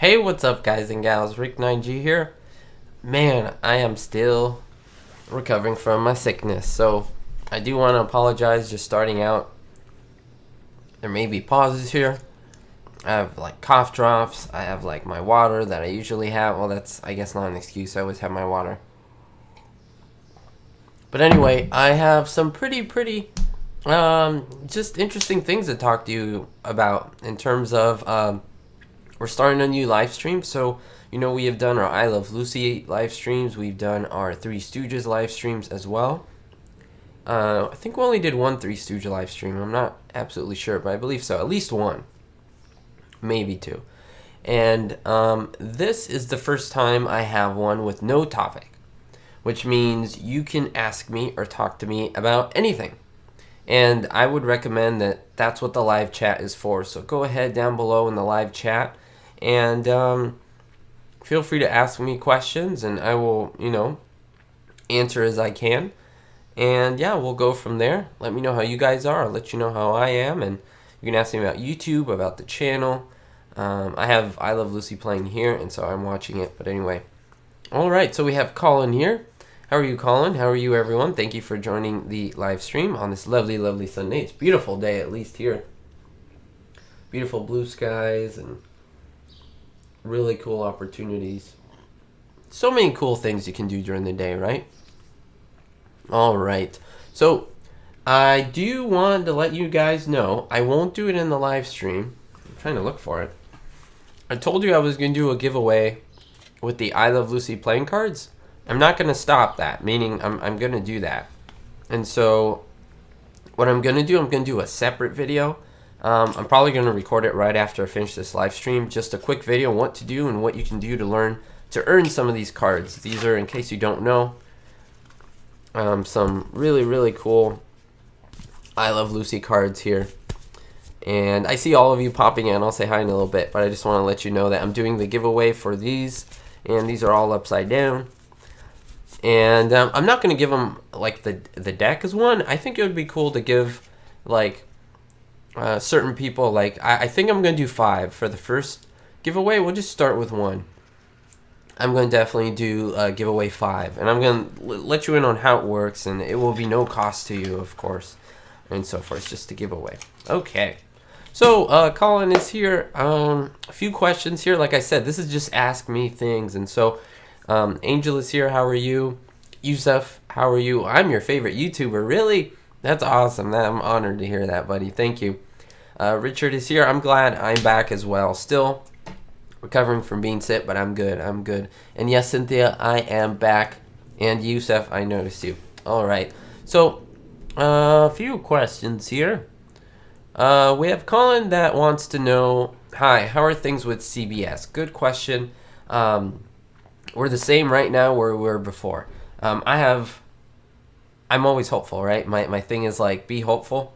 Hey, what's up, guys and gals? Ricknineg here. Man, I am still recovering from my sickness, so I do want to apologize just starting out. There may be pauses here. I have like cough drops. I have like my water that I usually have. Well, that's, I guess, not an excuse. I always have my water. But anyway, I have some pretty just interesting things to talk to you about in terms of we're starting a new live stream. So, we have done our I Love Lucy live streams. We've done our Three Stooges live streams as well. I think we only did one Three Stooges live stream. I'm not absolutely sure, but I believe so. At least one. Maybe two. And this is the first time I have one with no topic, which means you can ask me or talk to me about anything. And I would recommend that that's what the live chat is for. So go ahead down below in the live chat and feel free to ask me questions, and I will, answer as I can. And yeah, we'll go from there. Let me know how you guys are. I'll let you know how I am. And you can ask me about YouTube, about the channel. I have I Love Lucy playing here, and so I'm watching it. But anyway. All right, so we have Colin here. How are you, Colin? How are you, everyone? Thank you for joining the live stream on this lovely, lovely Sunday. It's a beautiful day, at least here. Beautiful blue skies and really cool opportunities. So many cool things you can do during the day, right? All right. So I do want to let you guys know I won't do it in the live stream. I'm trying to look for it. I told you I was going to do a giveaway with the I Love Lucy playing cards. I'm not going to stop that, meaning I'm going to do that. And so what I'm going to do, I'm going to do a separate video. I'm probably going to record it right after I finish this live stream. Just a quick video on what to do and what you can do to learn to earn some of these cards. These are, in case you don't know, some really cool I Love Lucy cards here. And I see all of you popping in. I'll say hi in a little bit, but I just want to let you know that I'm doing the giveaway for these. And these are all upside down. And I'm not going to give them like the deck as one. I think it would be cool to give like certain people, like I think I'm going to do 5 for the first giveaway. We'll just start with 1. I'm going to definitely do giveaway 5. And I'm going to let you in on how it works. And it will be no cost to you, of course. And so forth, just to give away. Okay. So, Colin is here. A few questions here. Like I said, this is just ask me things. And so, Angel is here. How are you? Yusuf, how are you? I'm your favorite YouTuber. Really? That's awesome. I'm honored to hear that, buddy. Thank you. Richard is here. I'm glad I'm back as well. Still recovering from being sick, but I'm good. I'm good. And yes, Cynthia, I am back. And Yusuf, I noticed you. All right. So, a few questions here. We have Colin that wants to know, hi, how are things with CBS? Good question. We're the same right now where we were before. I'm always hopeful, right? My thing is like, be hopeful.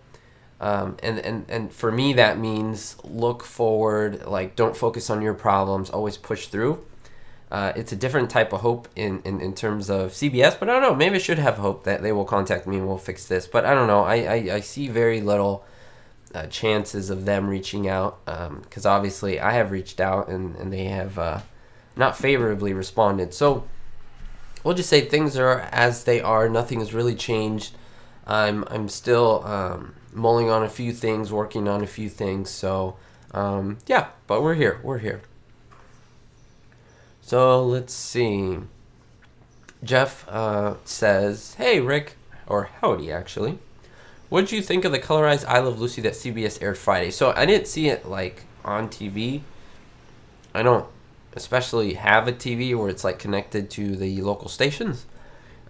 And for me, that means look forward, like don't focus on your problems, always push through. It's a different type of hope in terms of CBS, but I don't know, maybe I should have hope that they will contact me and we'll fix this. But I don't know, I see very little chances of them reaching out, because obviously I have reached out and they have not favorably responded. So we'll just say things are as they are. Nothing has really changed. I'm still mulling on a few things, working on a few things. So yeah, but we're here. So let's see. Jeff says, hey Rick, or howdy actually. What did you think of the colorized I Love Lucy that CBS aired Friday? So I didn't see it like on TV. I don't especially have a TV where it's like connected to the local stations,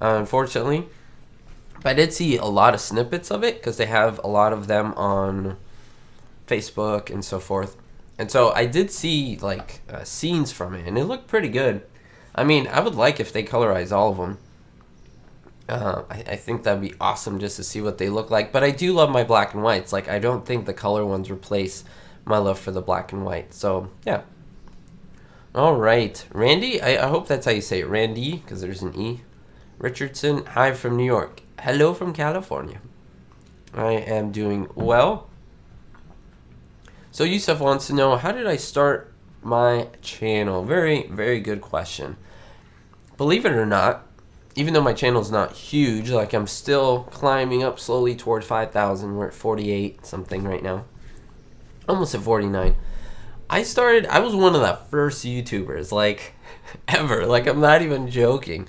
unfortunately. But I did see a lot of snippets of it because they have a lot of them on Facebook and so forth. And so I did see like scenes from it, and it looked pretty good. I mean, I would like if they colorize all of them. I think that'd be awesome just to see what they look like. But I do love my black and whites. Like, I don't think the color ones replace my love for the black and white. So, yeah. All right. Randy, I hope that's how you say it. Randy, because there's an E. Richardson, hi from New York. Hello from California. I am doing well. So Yusuf wants to know, how did I start my channel? Very, very good question. Believe it or not, even though my channel is not huge, like I'm still climbing up slowly toward 5,000. We're at 48 something right now. Almost at 49. I was one of the first YouTubers, like, ever. Like, I'm not even joking.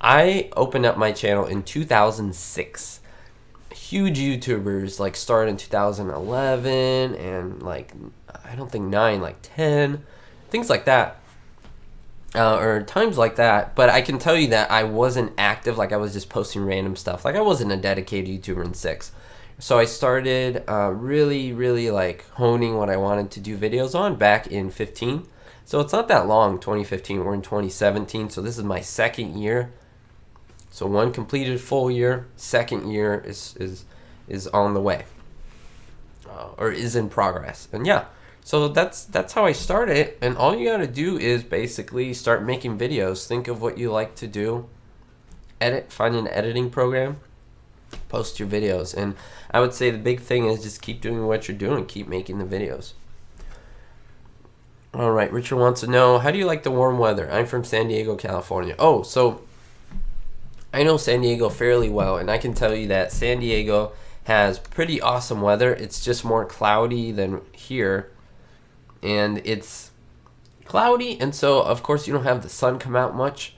I opened up my channel in 2006. Huge YouTubers, like, started in 2011 and, like, I don't think 9, like 10. Things like that. Or times like that. But I can tell you that I wasn't active. Like, I was just posting random stuff. Like, I wasn't a dedicated YouTuber in 6. So I started really, really like honing what I wanted to do videos on back in 15. So it's not that long, 2015. We're in 2017. So this is my second year. So one completed full year. Second year is on the way, or is in progress. And yeah, so that's how I started. And all you gotta do is basically start making videos. Think of what you like to do. Find an editing program. Post your videos, and I would say the big thing is just keep doing what you're doing, keep making the videos. All right, Richard wants to know, how do you like the warm weather? I'm from San Diego, California. Oh, so I know San Diego fairly well, and I can tell you that San Diego has pretty awesome weather. It's just more cloudy than here, and it's cloudy, and so of course you don't have the sun come out much.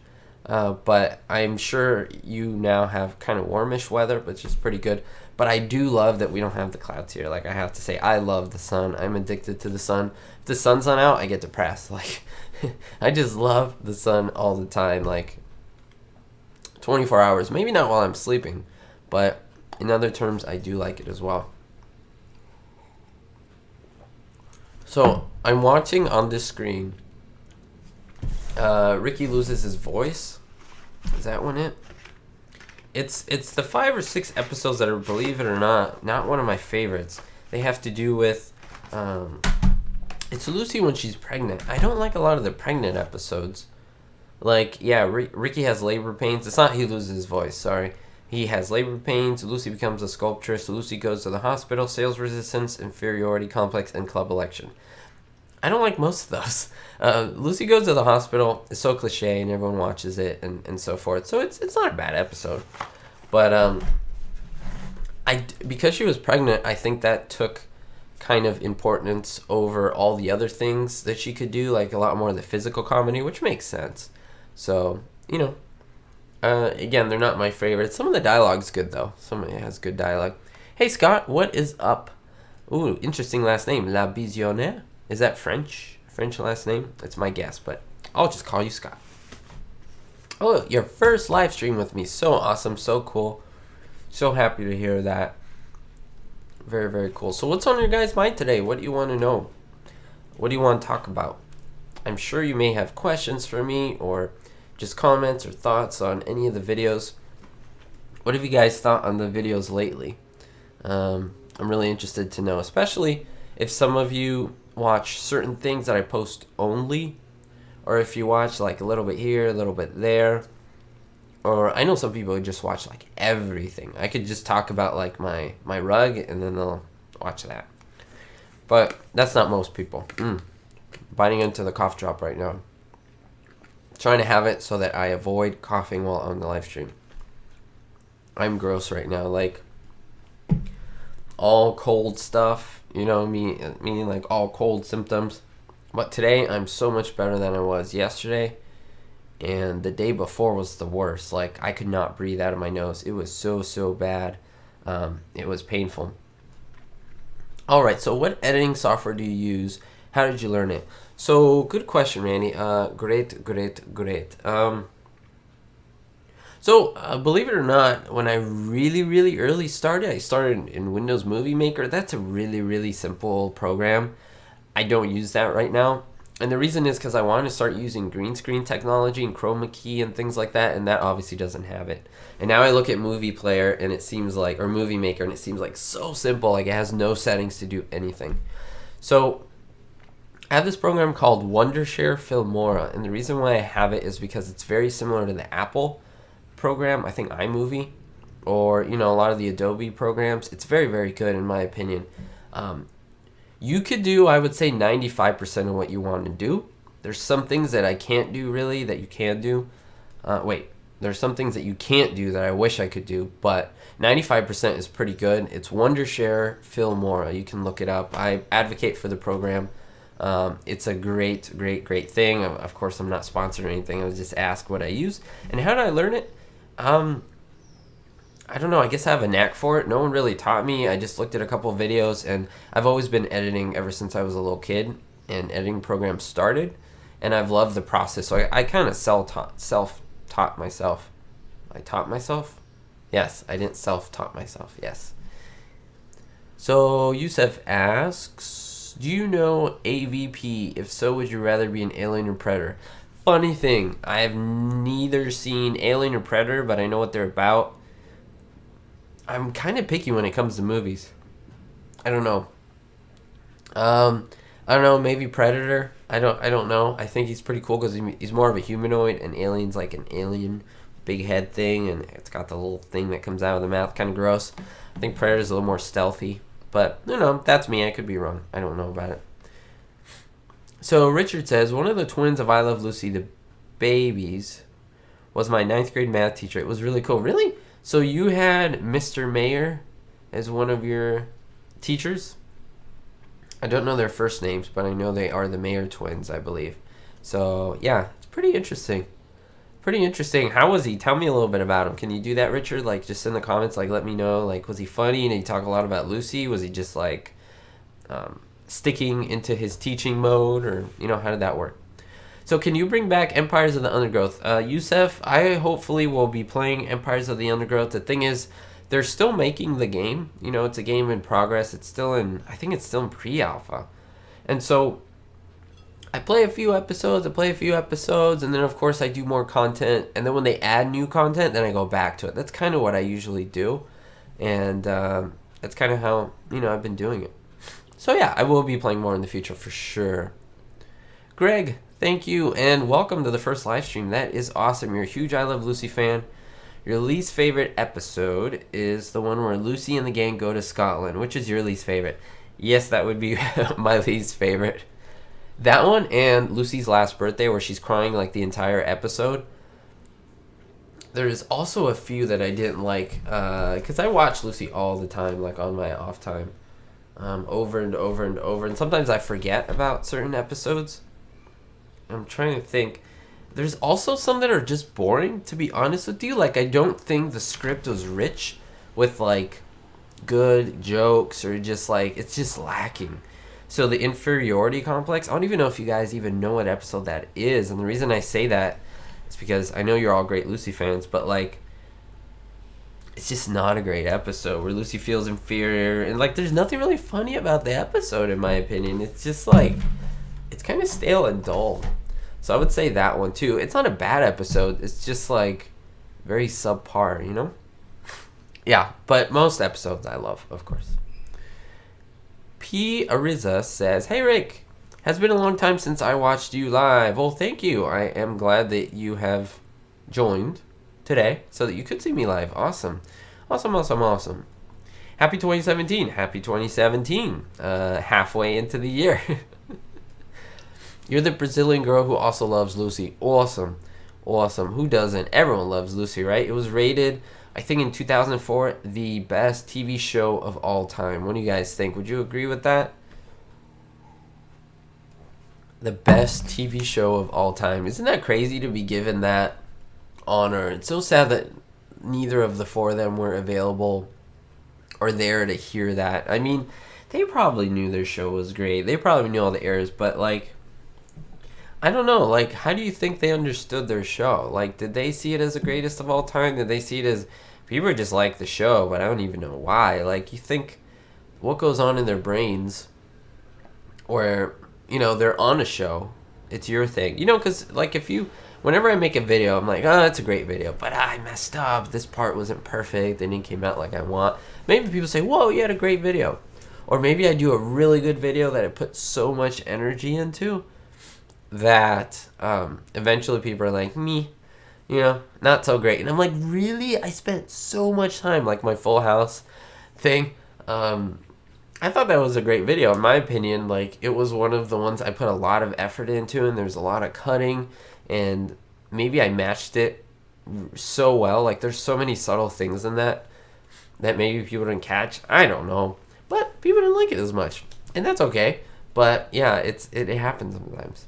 But I'm sure you now have kind of warmish weather, which is pretty good. But I do love that we don't have the clouds here. Like, I have to say, I love the sun. I'm addicted to the sun. If the sun's not out, I get depressed. Like, I just love the sun all the time. Like, 24 hours. Maybe not while I'm sleeping, but in other terms, I do like it as well. So, I'm watching on this screen. Ricky loses his voice. Is that one it? It's the 5 or 6 episodes that are, believe it or not one of my favorites. They have to do with it's Lucy when she's pregnant. I don't like a lot of the pregnant episodes. Like, yeah, Ricky has labor pains. It's not he loses his voice, sorry. He has labor pains. Lucy becomes a sculptress. Lucy goes to the hospital. Sales resistance, inferiority complex, and club election. I don't like most of those. Lucy goes to the hospital. It's so cliche, and everyone watches it, and so forth. So it's not a bad episode, but because she was pregnant, I think that took kind of importance over all the other things that she could do, like a lot more of the physical comedy, which makes sense. So again, they're not my favorites. Some of the dialogue's good though. Some of it has good dialogue. Hey Scott, what is up? Ooh, interesting last name, La Visionnaire. Is that French? French last name? That's my guess, but I'll just call you Scott. Oh, your first live stream with me. So awesome, so cool. So happy to hear that. Very, very cool. So what's on your guys' mind today? What do you want to know? What do you want to talk about? I'm sure you may have questions for me, or just comments or thoughts on any of the videos. What have you guys thought on the videos lately? I'm really interested to know, especially if some of you watch certain things that I post only, or if you watch like a little bit here, a little bit there, or I know some people who just watch like everything. I could just talk about like my rug and then they'll watch that, but that's not most people. Biting into the cough drop right now, trying to have it so that I avoid coughing while on the live stream. I'm gross right now, like all cold stuff. You know, meaning like all cold symptoms. But today, I'm so much better than I was yesterday. And the day before was the worst. Like, I could not breathe out of my nose. It was so bad. It was painful. Alright, so what editing software do you use? How did you learn it? So, good question, Randy. Great. So, believe it or not, when I really early started, I started in Windows Movie Maker. That's a really simple program. I don't use that right now. And the reason is because I wanted to start using green screen technology and chroma key and things like that, and that obviously doesn't have it. And now I look at Movie Player, and it seems like, or Movie Maker, and it seems like so simple. Like, it has no settings to do anything. So, I have this program called Wondershare Filmora, and the reason why I have it is because it's very similar to the Apple program, I think iMovie, or a lot of the Adobe programs. It's very good in my opinion. You could do, I would say, 95% of what you want to do. There's some things that I can't do really that you can do. There's some things that you can't do that I wish I could do, but 95% is pretty good. It's Wondershare Filmora. You can look it up. I advocate for the program. It's a great, great, great thing. Of course, I'm not sponsored or anything. I was just asked what I use. And how did I learn it? I don't know. I guess I have a knack for it. No one really taught me. I just looked at a couple of videos, and I've always been editing ever since I was a little kid, and editing programs started, and I've loved the process. So I kind of self-taught myself. I taught myself? Yes, I didn't self-taught myself. Yes. So Yusef asks, do you know AVP? If so, would you rather be an alien or predator? Funny thing, I have neither seen Alien or Predator, but I know what they're about. I'm kind of picky when it comes to movies. I don't know. I don't know. Maybe Predator. I don't know. I think he's pretty cool because he's more of a humanoid, and Alien's like an alien, big head thing, and it's got the little thing that comes out of the mouth, kind of gross. I think Predator's a little more stealthy, but that's me. I could be wrong. I don't know about it. So Richard says, one of the twins of I Love Lucy, the babies, was my 9th grade math teacher. It was really cool. Really? So you had Mr. Mayer as one of your teachers? I don't know their first names, but I know they are the Mayer twins, I believe. So yeah, it's pretty interesting. Pretty interesting. How was he? Tell me a little bit about him. Can you do that, Richard? Like, just in the comments, like, let me know. Like, was he funny? And he talk a lot about Lucy? Was he just like sticking into his teaching mode, or how did that work? So can you bring back Empires of the Undergrowth? Yusef, I hopefully will be playing Empires of the Undergrowth. The thing is, they're still making the game. It's a game in progress. I think it's still in pre-alpha. And so I play a few episodes, and then of course I do more content. And then when they add new content, then I go back to it. That's kind of what I usually do. And that's kind of how, I've been doing it. So yeah, I will be playing more in the future for sure. Greg, thank you, and welcome to the first live stream. That is awesome. You're a huge I Love Lucy fan. Your least favorite episode is the one where Lucy and the gang go to Scotland. Which is your least favorite? Yes, that would be my least favorite. That one and Lucy's last birthday, where she's crying like the entire episode. There's also a few that I didn't like, because I watch Lucy all the time, like on my off time. Over and over and over, and sometimes I forget about certain episodes. I'm trying to think. There's also some that are just boring, to be honest with you. Like, I don't think the script was rich with like good jokes, or just like, it's just lacking. So the inferiority complex, I don't even know if you guys even know what episode that is, and the reason I say that is because I know you're all great Lucy fans, but like, it's just not a great episode where Lucy feels inferior, and like, there's nothing really funny about the episode, in my opinion. It's just like, it's kind of stale and dull. So I would say that one too. It's not a bad episode, it's just like very subpar, Yeah, but most episodes I love, of course. P. Ariza says, hey Rick, has been a long time since I watched you live. Well, thank you. I am glad that you have joined today so that you could see me live. Awesome. Awesome. Happy 2017. Happy 2017. Halfway into the year. You're the Brazilian girl who also loves Lucy. Awesome. Who doesn't? Everyone loves Lucy, right? It was rated, I think in 2004, the best TV show of all time. What do you guys think? Would you agree with that? The best TV show of all time. Isn't that crazy to be given that honor? It's so sad that neither of the four of them were available or there to hear that. I mean, they probably knew their show was great. They probably knew all the errors, but like, I don't know. Like, how do you think they understood their show? Like, did they see it as the greatest of all time? Did they see it as, people just like the show, but I don't even know why. Like, you think, what goes on in their brains where, they're on a show, it's your thing. Because, like, whenever I make a video, I'm like, oh, that's a great video, but I messed up. This part wasn't perfect, and it came out like I want. Maybe people say, whoa, you had a great video. Or maybe I do a really good video that I put so much energy into that eventually people are like, me, not so great. And I'm like, really? I spent so much time, like my Full House thing. I thought that was a great video. In my opinion, like, it was one of the ones I put a lot of effort into, and there's a lot of cutting, and maybe I matched it so well. Like, there's so many subtle things in that maybe people didn't catch. I don't know. But people didn't like it as much. And that's okay. But yeah, it happens sometimes.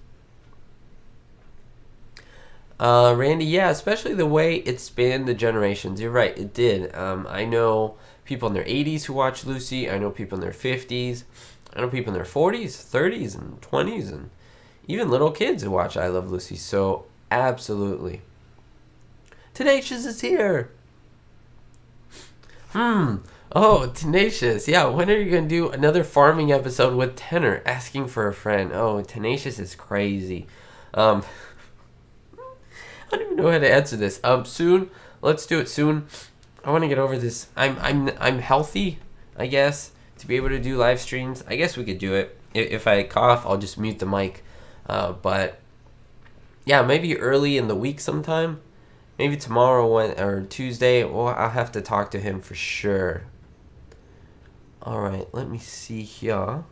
Randy, yeah, especially the way it spanned the generations. You're right, it did. I know people in their 80s who watch Lucy. I know people in their 50s. I know people in their 40s, 30s, and 20s, and even little kids who watch I Love Lucy. So, absolutely. Tenacious is here. Oh, Tenacious. Yeah, when are you going to do another farming episode with Tenor asking for a friend? Oh, Tenacious is crazy. I don't even know how to answer this. Soon. Let's do it soon. I want to get over this. I'm healthy, I guess, to be able to do live streams. I guess we could do it. If I cough, I'll just mute the mic. But yeah, maybe early in the week sometime. Maybe tomorrow or Tuesday. Well, I'll have to talk to him for sure. All right, let me see here.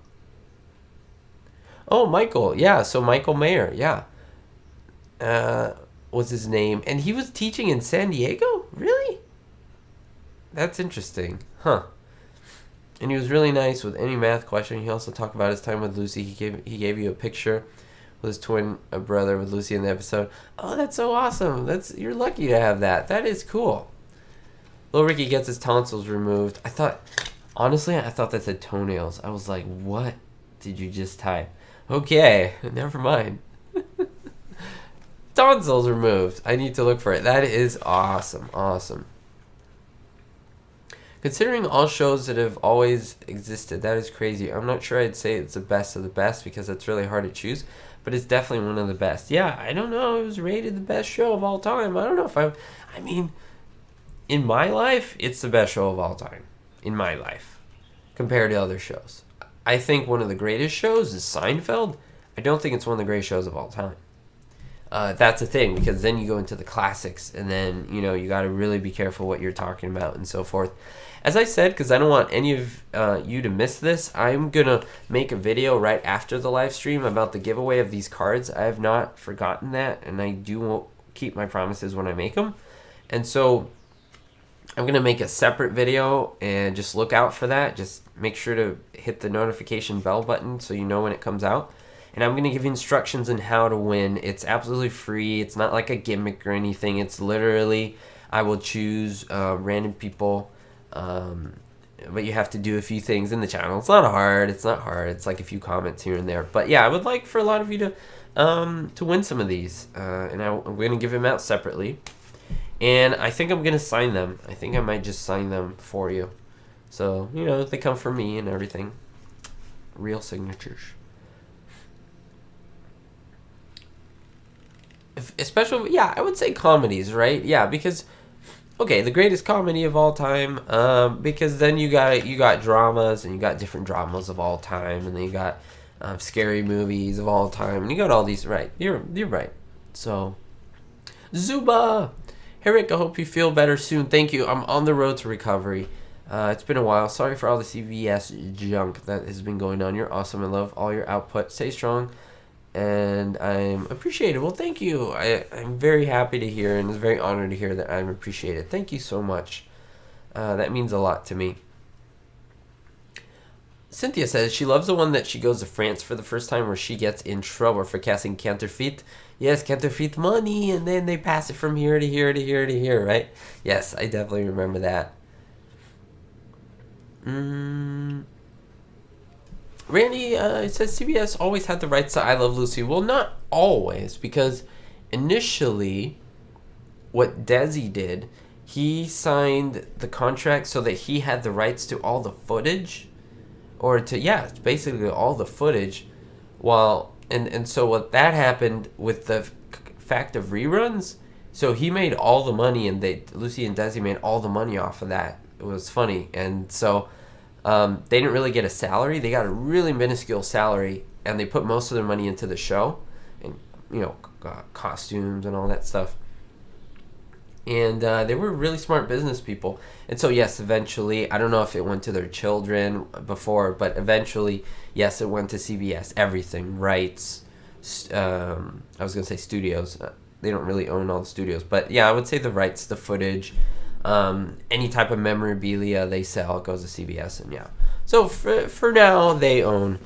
Oh, Michael. Yeah, so Michael Mayer. Yeah. Was his name. And he was teaching in San Diego? Really? That's interesting. Huh. And he was really nice with any math question. He also talked about his time with Lucy. He gave you a picture with his twin brother with Lucy in the episode. Oh, that's so awesome. You're lucky to have that. That is cool. Little Ricky gets his tonsils removed. Honestly, I thought that said toenails. I was like, what did you just type? Okay, never mind. Tonsils removed. I need to look for it. That is awesome. Awesome. Considering all shows that have always existed, that is crazy. I'm not sure I'd say it's the best of the best because it's really hard to choose, but it's definitely one of the best. Yeah, I don't know. It was rated the best show of all time. I don't know if I mean, in my life, it's the best show of all time. In my life. Compared to other shows. I think one of the greatest shows is Seinfeld. I don't think it's one of the greatest shows of all time. That's the thing, because then you go into the classics, and then, you got to really be careful what you're talking about and so forth. As I said, because I don't want any of you to miss this, I'm going to make a video right after the live stream about the giveaway of these cards. I have not forgotten that, and I do keep my promises when I make them. And so I'm going to make a separate video, and just look out for that. Just make sure to hit the notification bell button so you know when it comes out. And I'm going to give you instructions on how to win. It's absolutely free. It's not like a gimmick or anything. It's literally, I will choose random people. But you have to do a few things in the channel. It's not hard. It's like a few comments here and there. But yeah, I would like for a lot of you to win some of these. And I'm going to give them out separately. And I think I'm going to sign them. I think I might just sign them for you. So, they come from me and everything. Real signatures. Especially, yeah, I would say comedies, right? Yeah, because, okay, the greatest comedy of all time, because then you got dramas, and you got different dramas of all time, and then you got scary movies of all time, and you got all these, right? You're right. So, Zuba! Hey, Rick, I hope you feel better soon. Thank you. I'm on the road to recovery. It's been a while. Sorry for all the CVS junk that has been going on. You're awesome. I love all your output. Stay strong. And I'm appreciated. Well, thank you. I'm very happy to hear, and it's very honored to hear that I'm appreciated. Thank you so much. That means a lot to me. Cynthia says she loves the one that she goes to France for the first time, where she gets in trouble for casting counterfeit. Yes, counterfeit money, and then they pass it from here to here to here to here, right? Yes, I definitely remember that. Randy says CBS always had the rights to I Love Lucy. Well, not always, because initially what Desi did, he signed the contract so that he had the rights to all the footage, or to, yeah, basically all the footage. And so what that happened with the fact of reruns, so he made all the money, and Lucy and Desi made all the money off of that. It was funny. And so they didn't really get a salary. They got a really minuscule salary, and they put most of their money into the show, and costumes and all that stuff. And they were really smart business people. And so, yes, eventually, I don't know if it went to their children before, but eventually, yes, it went to CBS. Everything, rights. I was going to say studios. They don't really own all the studios. But yeah, I would say the rights, the footage, any type of memorabilia they sell goes to CBS. And yeah. So for now, they own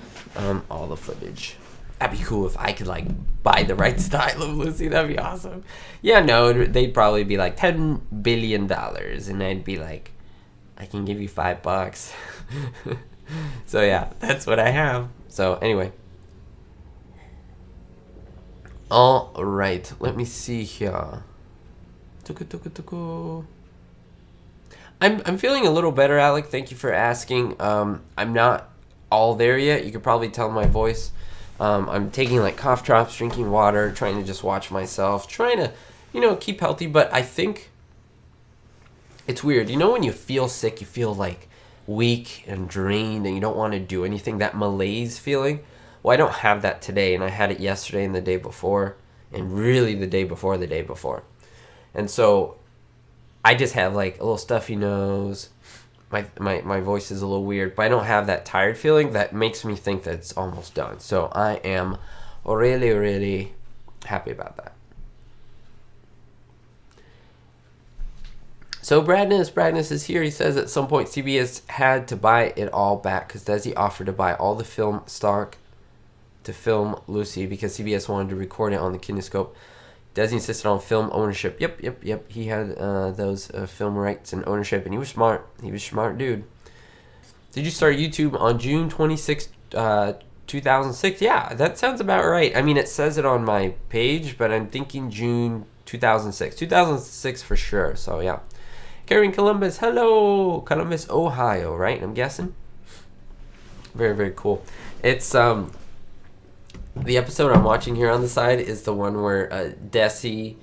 all the footage. That'd be cool if I could like buy the rights to I Love Lucy. That'd be awesome. Yeah, no, they'd probably be like $10 billion, and I'd be like, I can give you $5. So yeah, that's what I have. So anyway, all right. Let me see here. I'm feeling a little better, Alec. Thank you for asking. I'm not all there yet. You could probably tell my voice. I'm taking like cough drops, drinking water, trying to just watch myself, trying to, keep healthy. But I think it's weird. When you feel sick, you feel like weak and drained and you don't want to do anything, that malaise feeling. Well, I don't have that today, and I had it yesterday and the day before, and really the day before the day before. And so I just have like a little stuffy nose. My voice is a little weird, but I don't have that tired feeling that makes me think that it's almost done. So I am really, really happy about that. So Bradness is here. He says at some point CBS had to buy it all back because Desi offered to buy all the film stock to film Lucy because CBS wanted to record it on the kinescope. Desi insisted on film ownership. Yep. He had those film rights and ownership, and he was smart. He was a smart dude. Did you start YouTube on June 26, 2006? Yeah, that sounds about right. I mean, it says it on my page, but I'm thinking June 2006. 2006 for sure, so yeah. Karen Columbus, hello. Columbus, Ohio, right? I'm guessing. Very, very cool. It's, the episode I'm watching here on the side is the one where Desi,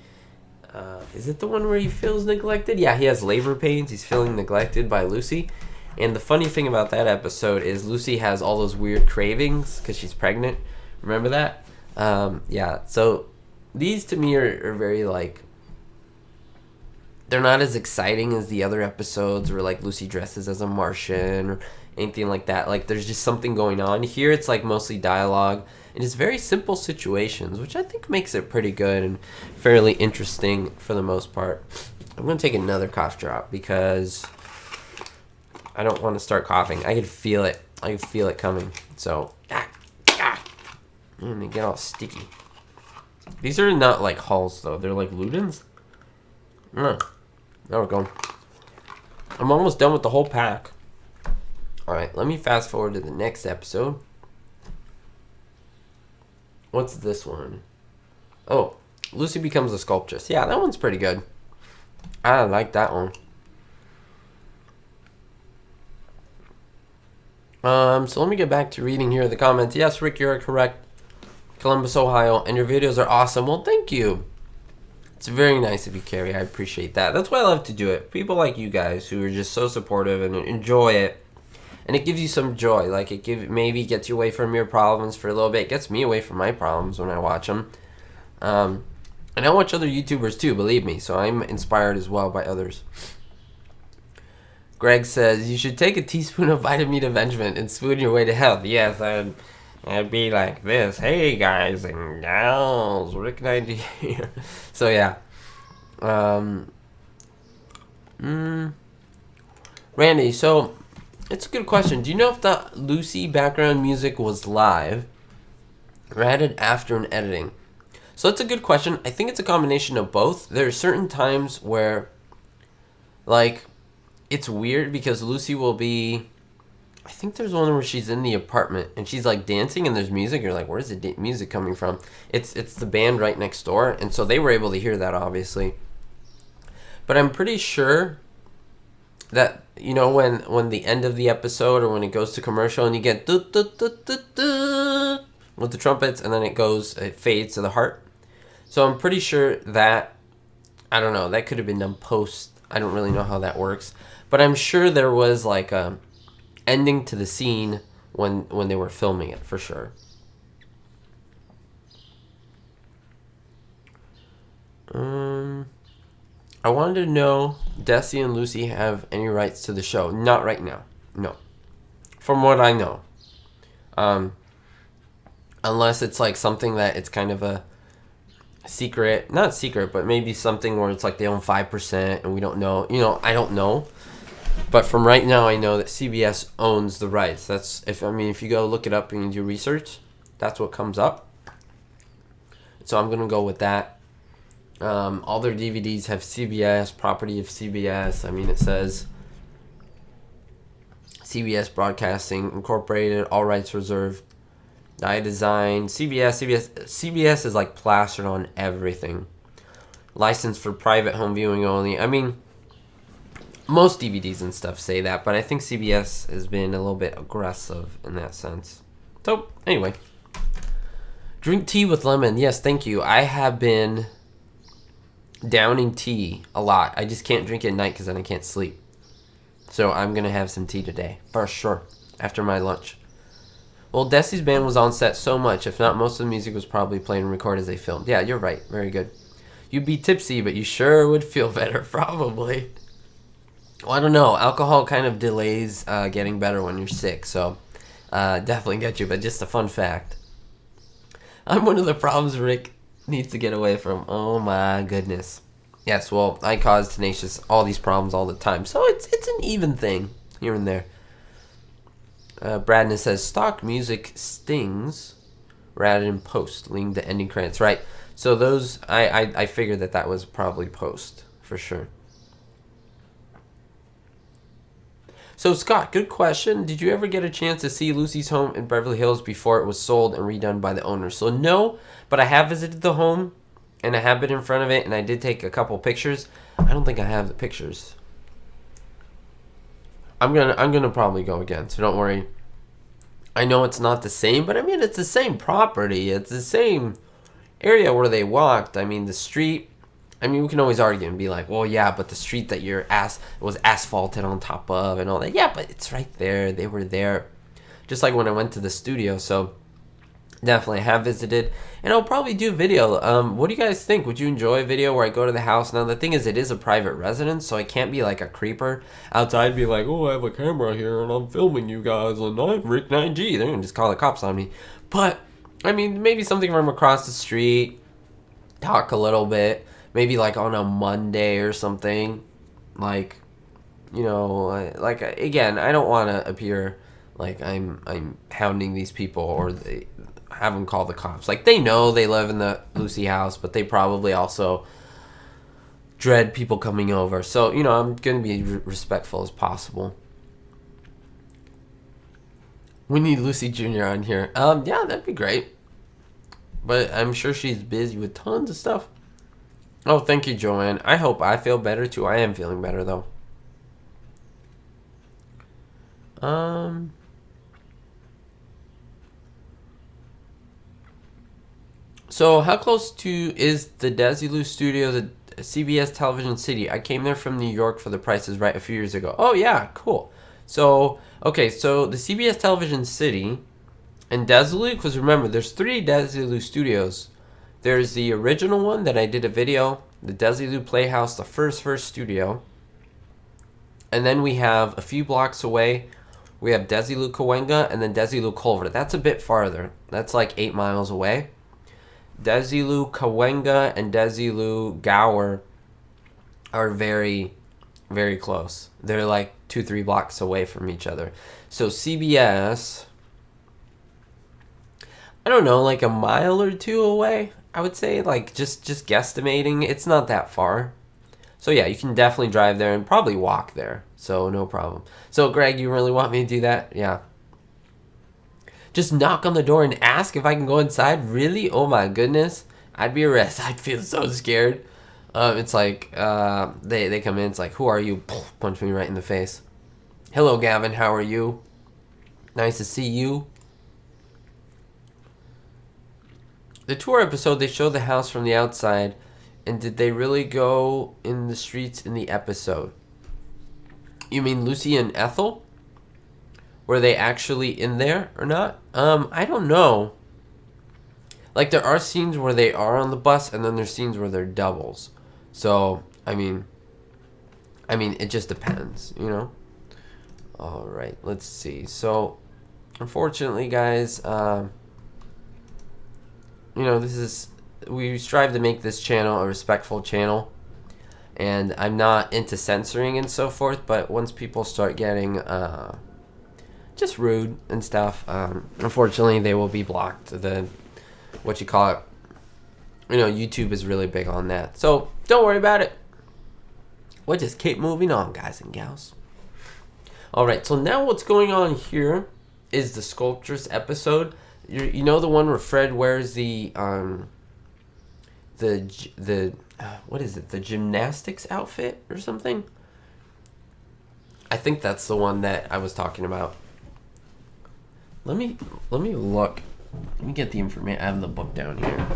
is it the one where he feels neglected? Yeah, he has labor pains. He's feeling neglected by Lucy. And the funny thing about that episode is Lucy has all those weird cravings because she's pregnant. Remember that? Yeah, so these to me are very like, they're not as exciting as the other episodes where like Lucy dresses as a Martian or anything like that. Like there's just something going on. Here it's like mostly dialogue. And it's very simple situations, which I think makes it pretty good and fairly interesting for the most part. I'm going to take another cough drop because I don't want to start coughing. I can feel it. I can feel it coming. So, and they get all sticky. These are not like Halls, though. They're like Ludens. There we go. I'm almost done with the whole pack. All right, let me fast forward to the next episode. What's this one? Oh, Lucy Becomes a Sculptress. Yeah, that one's pretty good. I like that one. So let me get back to reading here the comments. Yes, Rick, you're correct. Columbus, Ohio, and your videos are awesome. Well, thank you. It's very nice of you, Carrie. I appreciate that. That's why I love to do it. People like you guys who are just so supportive and enjoy it. And it gives you some joy. Like, maybe gets you away from your problems for a little bit. It gets me away from my problems when I watch them. And I watch other YouTubers too, believe me. So I'm inspired as well by others. Greg says, you should take a teaspoon of vitamin avengement and spoon your way to health. Yes, I'd be like this. Hey, guys and gals. Ricknineg here. So, yeah. Randy, so it's a good question. Do you know if the Lucy background music was live or added after an editing? So that's a good question. I think it's a combination of both. There are certain times where, like, it's weird because Lucy will be, I think there's one where she's in the apartment and she's like dancing and there's music. You're like, where's the music coming from? It's the band right next door. And so they were able to hear that, obviously. But I'm pretty sure that, you know, when the end of the episode or when it goes to commercial and you get with the trumpets and then it fades to the heart. So I'm pretty sure that, I don't know, that could have been done post. I don't really know how that works. But I'm sure there was like a ending to the scene when they were filming it, for sure. I wanted to know, Desi and Lucy have any rights to the show? Not right now. No. From what I know. Unless it's like something that it's kind of a secret, not secret, but maybe something where it's like they own 5% and we don't know. I don't know. But from right now, I know that CBS owns the rights. If you go look it up and you do research, that's what comes up. So I'm gonna go with that. All their DVDs have CBS, property of CBS. It says CBS Broadcasting Incorporated, all rights reserved. I designed CBS is like plastered on everything. Licensed for private home viewing only. Most DVDs and stuff say that, but I think CBS has been a little bit aggressive in that sense. So, anyway. Drink tea with lemon. Yes, thank you. I have been downing tea a lot. I just can't drink it at night because then I can't sleep. So I'm going to have some tea today, for sure, after my lunch. Well, Desi's band was on set so much. If not, most of the music was probably played and recorded as they filmed. Yeah, you're right. Very good. You'd be tipsy, but you sure would feel better, probably. Well, I don't know. Alcohol kind of delays getting better when you're sick, so definitely get you. But just a fun fact. I'm one of the problems Rick needs to get away from. Oh my goodness. Yes, well, I cause Tenacious all these problems all the time, so it's an even thing here and there. Bradness says stock music stings rather than post, leading to ending credits. Right. So those I figured that was probably post for sure. So Scott, good question. Did you ever get a chance to see Lucy's home in Beverly Hills before it was sold and redone by the owner? So no, but I have visited the home and I have been in front of it and I did take a couple pictures. I don't think I have the pictures. I'm gonna probably go again, so don't worry. I know it's not the same, but it's the same property. It's the same area where they walked. The street. We can always argue and be like, well, yeah, but the street that was asphalted on top of and all that. Yeah, but it's right there. They were there. Just like when I went to the studio. So definitely have visited. And I'll probably do video. What do you guys think? Would you enjoy a video where I go to the house? Now, the thing is, it is a private residence, so I can't be like a creeper outside, be like, oh, I have a camera here and I'm filming you guys and I'm Ricknineg. They're going to just call the cops on me. But, maybe something from across the street. Talk a little bit. Maybe like on a Monday or something. Again, I don't want to appear like I'm hounding these people or have them call the cops. Like, they know they live in the Lucy house, but they probably also dread people coming over. So, I'm going to be respectful as possible. We need Lucy Jr. on here. Yeah, that'd be great. But I'm sure she's busy with tons of stuff. Oh, thank you, Joanne. I hope I feel better, too. I am feeling better, though. So, how close to is the Desilu studio, the CBS Television City? I came there from New York for The Price is Right a few years ago. Oh, yeah, cool. So, okay, so the CBS Television City and Desilu, because remember, there's 3 Desilu studios. There's the original one that I did a video, the Desilu Playhouse, the first studio. And then we have a few blocks away, we have Desilu Cahuenga and then Desilu Culver. That's a bit farther. That's like 8 miles away. Desilu Cahuenga and Desilu Gower are very, very close. They're like 2-3 blocks away from each other. So CBS, I don't know, like a mile or 2 away. I would say, like, just guesstimating. It's not that far. So, yeah, you can definitely drive there and probably walk there. So, no problem. So, Greg, you really want me to do that? Yeah. Just knock on the door and ask if I can go inside? Really? Oh, my goodness. I'd be arrested. I'd feel so scared. It's like, they come in. It's like, who are you? Punch me right in the face. Hello, Gavin. How are you? Nice to see you. The tour episode, they show the house from the outside, and did they really go in the streets in the episode? You mean Lucy and Ethel? Were they actually in there or not? I don't know. Like, there are scenes where they are on the bus, and then there's scenes where they're doubles. So, I mean, it just depends, you know. All right, let's see. So, unfortunately, guys, you know, we strive to make this channel a respectful channel, and I'm not into censoring and so forth. But once people start getting just rude and stuff, unfortunately, they will be blocked. The what you call it, you know, YouTube is really big on that. So don't worry about it. We'll just keep moving on, guys and gals. All right, so now what's going on here is the sculptures episode. You know, the one where Fred wears the what is it? The gymnastics outfit or something? I think that's the one that I was talking about. Let me look. Let me get the information. I have the book down here.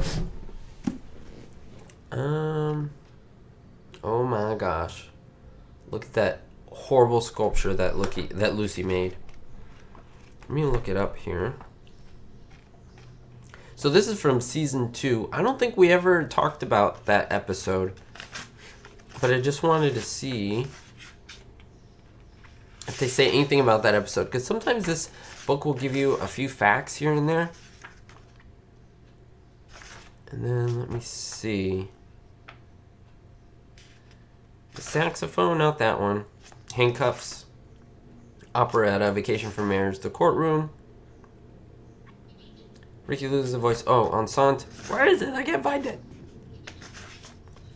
Oh my gosh. Look at that horrible sculpture that Lucy made. Let me look it up here. So this is from season 2. I don't think we ever talked about that episode, but I just wanted to see if they say anything about that episode, because sometimes this book will give you a few facts here and there. And then let me see. The saxophone, not that one. Handcuffs. Operetta, Vacation for Marriage, The Courtroom. Ricky loses a voice. Oh, Enceinte. Where is it? I can't find it.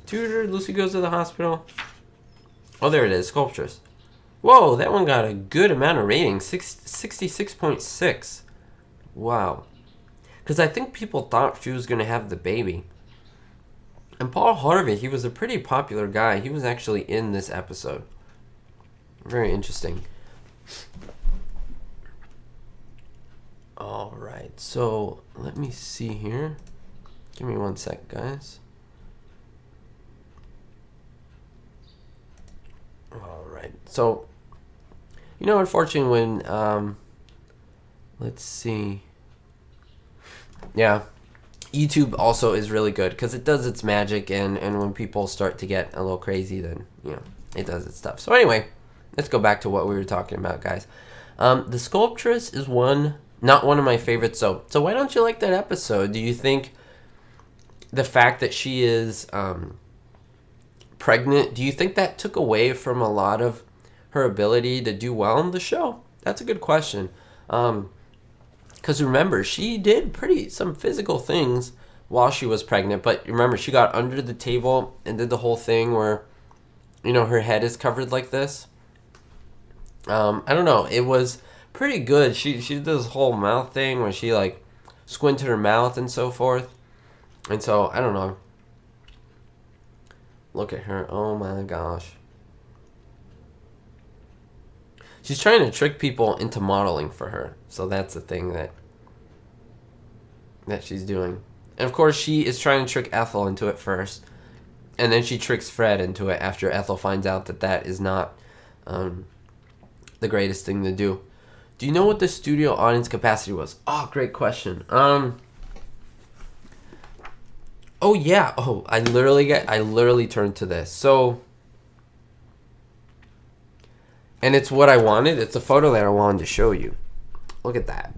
Tutor, Lucy goes to the hospital. Oh, there it is. Sculptures. Whoa, that one got a good amount of rating. 66.6. Wow. Because I think people thought she was going to have the baby. And Paul Harvey, he was a pretty popular guy. He was actually in this episode. Very interesting. All right, so let me see here. Give me 1 sec, guys. All right, so, you know, unfortunately when, let's see. Yeah, YouTube also is really good because it does its magic, and when people start to get a little crazy, then, you know, it does its stuff. So anyway, let's go back to what we were talking about, guys. The Sculptress is not one of my favorites. So why don't you like that episode? Do you think the fact that she is pregnant, do you think that took away from a lot of her ability to do well in the show? That's a good question. Because remember, she did some physical things while she was pregnant. But remember, she got under the table and did the whole thing where, you know, her head is covered like this. I don't know. It was pretty good. She did this whole mouth thing where she like squinted her mouth and so forth. And so, I don't know. Look at her. Oh my gosh. She's trying to trick people into modeling for her. So that's the thing that she's doing. And of course, she is trying to trick Ethel into it first. And then she tricks Fred into it after Ethel finds out that is not the greatest thing to do. Do you know what the studio audience capacity was? Oh, great question. Oh yeah. Oh, I literally turned to this. So, and it's what I wanted. It's a photo that I wanted to show you. Look at that.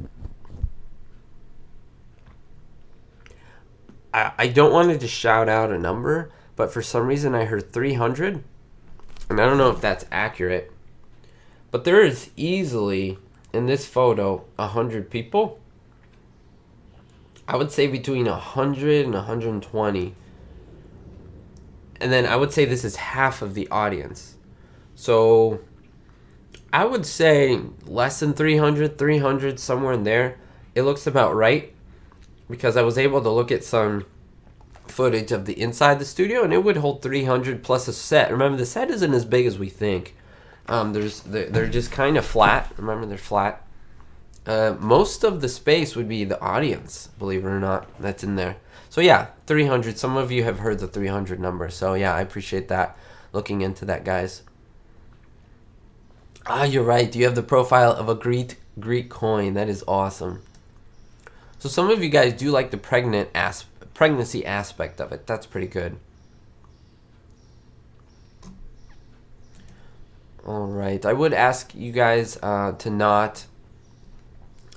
I don't want to just shout out a number, but for some reason I heard 300, and I don't know if that's accurate. But there is easily, in this photo, 100 people. I would say between 100 and 120. And then I would say this is half of the audience. So I would say less than 300, somewhere in there. It looks about right. Because I was able to look at some footage of the inside the studio, and it would hold 300 plus a set. Remember, the set isn't as big as we think. They're just kind of flat. Remember, they're flat. Most of the space would be the audience, believe it or not, that's in there. So yeah, 300. Some of you have heard the 300 number. So yeah, I appreciate that. Looking into that, guys. Ah, you're right. You have the profile of a Greek coin. That is awesome. So some of you guys do like the pregnancy aspect of it. That's pretty good. All right. I would ask you guys to not,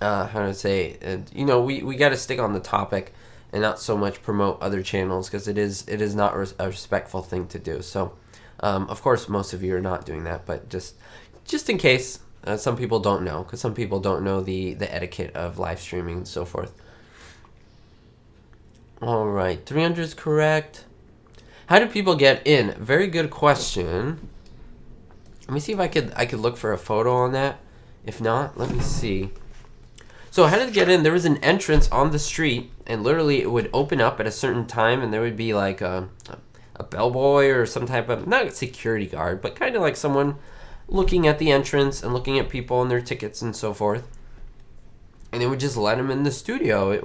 how to say, you know, we got to stick on the topic and not so much promote other channels, because it is not a respectful thing to do. So, of course, most of you are not doing that, but just in case, some people don't know, because some people don't know the etiquette of live streaming and so forth. All right, 300 is correct. How do people get in? Very good question. Let me see if I could look for a photo on that. If not, let me see. So how to get in? There was an entrance on the street, and literally it would open up at a certain time, and there would be like a bellboy or some type of, not a security guard, but kind of like someone looking at the entrance and looking at people and their tickets and so forth. And they would just let them in the studio.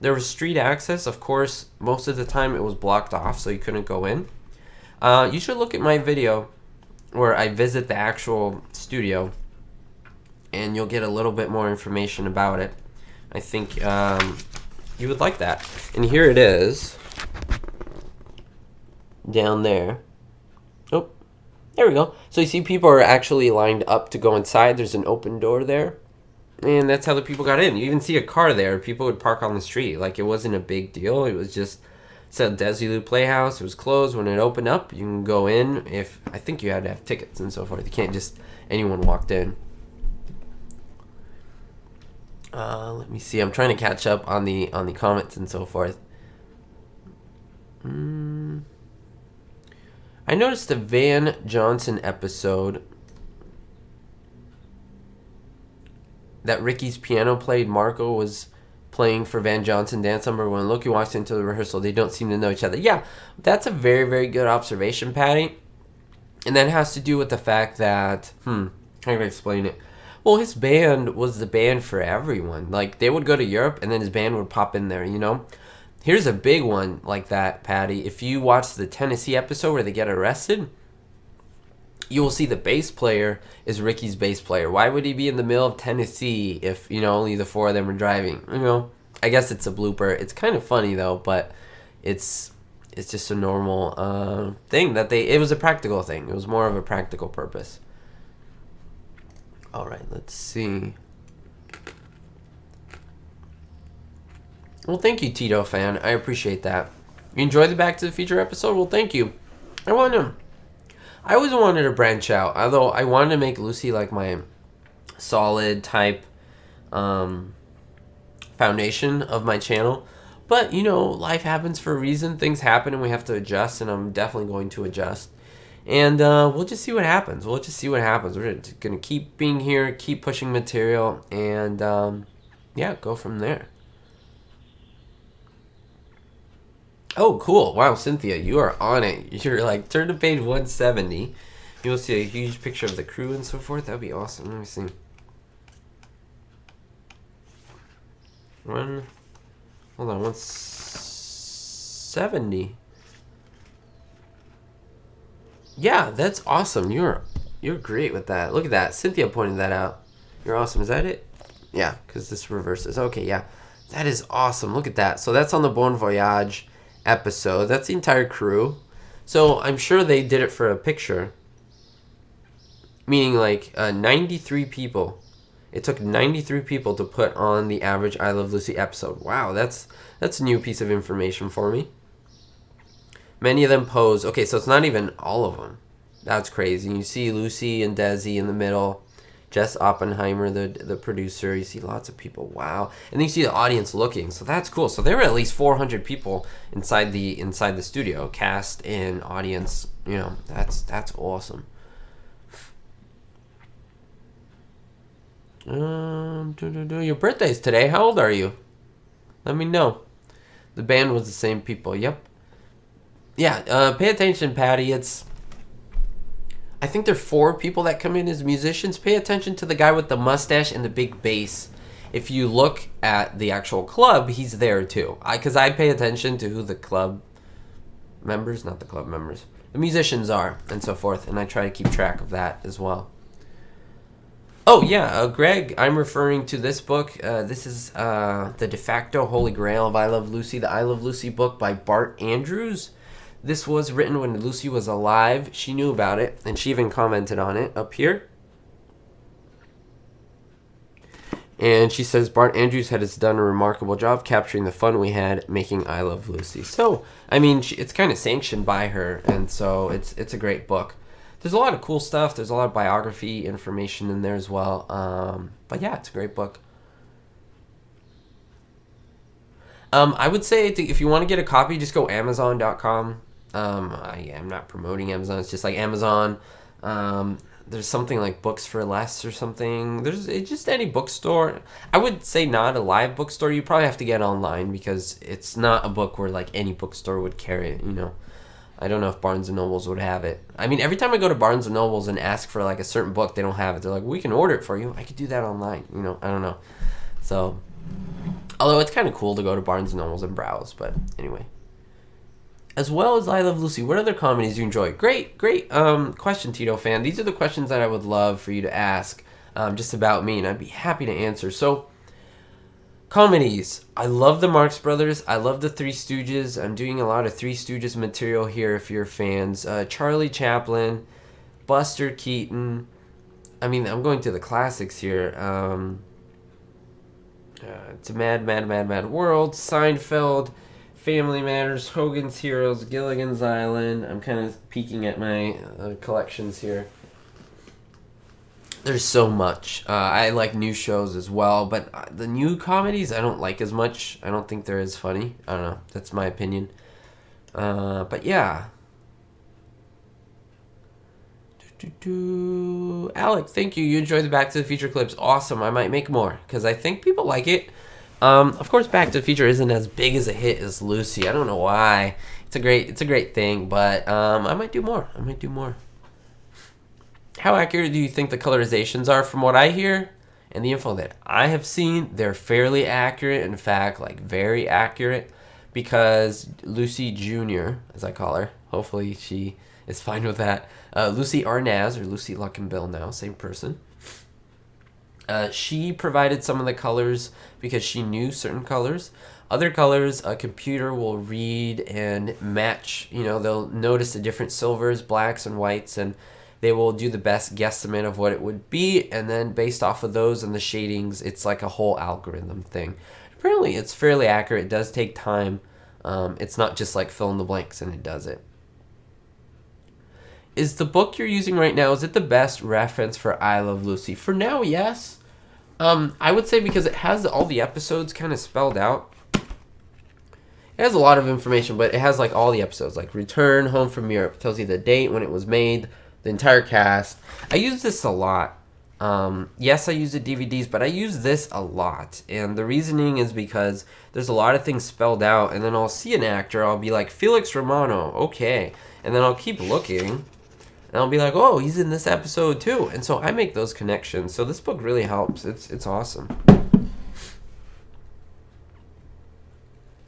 There was street access. Of course, most of the time it was blocked off, so you couldn't go in. You should look at my video where I visit the actual studio, and you'll get a little bit more information about it. I think you would like that. And here it is, down there. Oh, there we go. So you see people are actually lined up to go inside. There's an open door there. And that's how the people got in. You even see a car there. People would park on the street. Like, it wasn't a big deal. It was just said Desilu Playhouse. It was closed. When it opened up, you can go in. I think you had to have tickets and so forth. You can't just, anyone walked in. Let me see. I'm trying to catch up on the comments and so forth. I noticed the Van Johnson episode that Ricky's piano played. Marco was playing for Van Johnson dance number 1. Loki walks into the rehearsal. They don't seem to know each other. Yeah, that's a very, very good observation, Patty. And that has to do with the fact that, how can I explain it? Well, his band was the band for everyone. Like, they would go to Europe, and then his band would pop in there, you know? Here's a big one like that, Patty. If you watch the Tennessee episode where they get arrested, you will see the bass player is Ricky's bass player. Why would he be in the middle of Tennessee if, you know, only the 4 of them are driving? You know, I guess it's a blooper. It's kind of funny, though, but it's just a normal thing that it was a practical thing. It was more of a practical purpose. All right, let's see. Well, thank you, Tito fan. I appreciate that. You enjoyed the Back to the Future episode? Well, thank you. I always wanted to branch out, although I wanted to make Lucy like my solid type foundation of my channel. But, you know, life happens for a reason. Things happen and we have to adjust, and I'm definitely going to adjust. And we'll just see what happens. We're just going to keep being here, keep pushing material, and yeah, go from there. Oh, cool. Wow, Cynthia, you are on it. You're like, turn to page 170. You'll see a huge picture of the crew and so forth. That'd be awesome. Let me see. Hold on, 170. Yeah, that's awesome. You're great with that. Look at that. Cynthia pointed that out. You're awesome. Is that it? Yeah, because this reverses. Okay, yeah. That is awesome. Look at that. So that's on the Bon Voyage episode. That's the entire crew. So I'm sure they did it for a picture. Meaning like 93 people. It took 93 people to put on the average I Love Lucy episode. Wow, that's a new piece of information for me. Many of them pose. Okay, so it's not even all of them. That's crazy. You see Lucy and Desi in the middle. Jess Oppenheimer, the producer. You see lots of people. Wow. And then you see the audience looking. So that's cool. So there were at least 400 people inside the studio. Cast and audience. You know, that's awesome. Your birthday's today. How old are you? Let me know. The band was the same people. Yep. Yeah, pay attention, Patty. I think there are 4 people that come in as musicians. Pay attention to the guy with the mustache and the big bass. If you look at the actual club, he's there too. Because I pay attention to who the club members, not the club members, the musicians are, and so forth. And I try to keep track of that as well. Oh, yeah, Greg, I'm referring to this book. This is the de facto Holy Grail of I Love Lucy, the I Love Lucy book by Bart Andrews. This was written when Lucy was alive. She knew about it, and she even commented on it up here. And she says, Bart Andrews has done a remarkable job capturing the fun we had making I Love Lucy. So, I mean, it's kind of sanctioned by her, and so it's a great book. There's a lot of cool stuff. There's a lot of biography information in there as well. But yeah, it's a great book. I would say if you want to get a copy, just go Amazon.com. I'm not promoting Amazon. It's just like Amazon. There's something like Books for Less or something. It's just any bookstore. I would say not a live bookstore. You probably have to get online because it's not a book where like any bookstore would carry it, you know. I don't know if Barnes & Nobles would have it. I mean, every time I go to Barnes & Nobles and ask for like a certain book, they don't have it. They're like, we can order it for you. I could do that online, you know. I don't know. So, although it's kind of cool to go to Barnes & Nobles and browse, but anyway. As well as I Love Lucy, what other comedies do you enjoy? Great question, Tito fan. These are the questions that I would love for you to ask just about me, and I'd be happy to answer. So, comedies. I love the Marx Brothers. I love the Three Stooges. I'm doing a lot of Three Stooges material here if you're fans. Charlie Chaplin, Buster Keaton. I mean, I'm going to the classics here. It's a Mad World, Seinfeld, Family Matters, Hogan's Heroes, Gilligan's Island. I'm kind of peeking at my collections here. There's so much. I like new shows as well, but the new comedies I don't like as much. I don't think they're as funny. I don't know. That's my opinion. But yeah. Alec, thank you. You enjoyed the Back to the Future clips. Awesome. I might make more because I think people like it. Of course, Back to the Future isn't as big as a hit as Lucy. I don't know why. It's a great thing, but I might do more. How accurate do you think the colorizations are? From what I hear and the info that I have seen, they're fairly accurate. In fact, like very accurate, because Lucy Jr., as I call her, hopefully she is fine with that. Lucy Arnaz, or Lucy Luckenbill now, same person. She provided some of the colors because she knew certain colors. Other colors, a computer will read and match. You know, they'll notice the different silvers, blacks, and whites, and they will do the best guesstimate of what it would be, and then based off of those and the shadings, it's like a whole algorithm thing. Apparently, it's fairly accurate. It does take time. It's not just like fill in the blanks and it does it. Is the book you're using right now, is it the best reference for I Love Lucy? For now, yes. I would say because it has all the episodes kind of spelled out. It has a lot of information, but it has like all the episodes, like Return Home from Europe. It tells you the date, when it was made, the entire cast. I use this a lot. Yes, I use the DVDs, but I use this a lot. And the reasoning is because there's a lot of things spelled out, and then I'll see an actor, I'll be like, Felix Romano, okay. And then I'll keep looking, and I'll be like, oh, he's in this episode too. And so I make those connections. So this book really helps. It's awesome.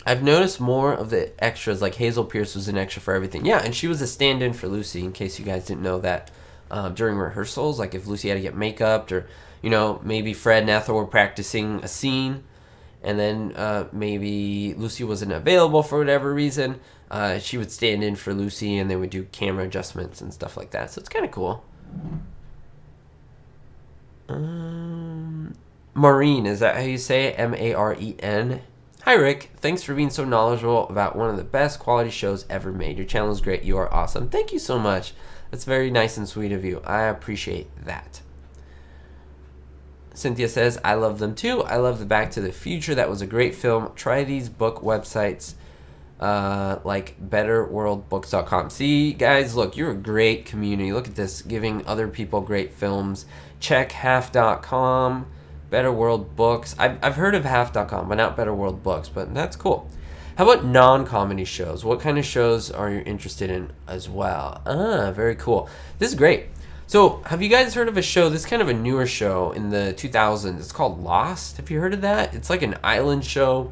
I've noticed more of the extras, like Hazel Pierce was an extra for everything. Yeah, and she was a stand-in for Lucy, in case you guys didn't know that. During rehearsals, like if Lucy had to get makeup, or, you know, maybe Fred and Ethel were practicing a scene, and then maybe Lucy wasn't available for whatever reason, she would stand in for Lucy, and they would do camera adjustments and stuff like that. So it's kind of cool. Maureen, is that how you say it? Maren? Hi, Rick. Thanks for being so knowledgeable about one of the best quality shows ever made. Your channel is great. You are awesome. Thank you so much. That's very nice and sweet of you. I appreciate that. Cynthia says, I love them too. I love the Back to the Future. That was a great film. Try these book websites like betterworldbooks.com. See, guys, look, you're a great community. Look at this, giving other people great films. Check half.com. Better World Books. I've heard of half.com, but not Better World Books, but that's cool. How about non-comedy shows? What kind of shows are you interested in as well? Very cool. This is great. So, have you guys heard of a show? This is kind of a newer show in the 2000s. It's called Lost. Have you heard of that? It's like an island show.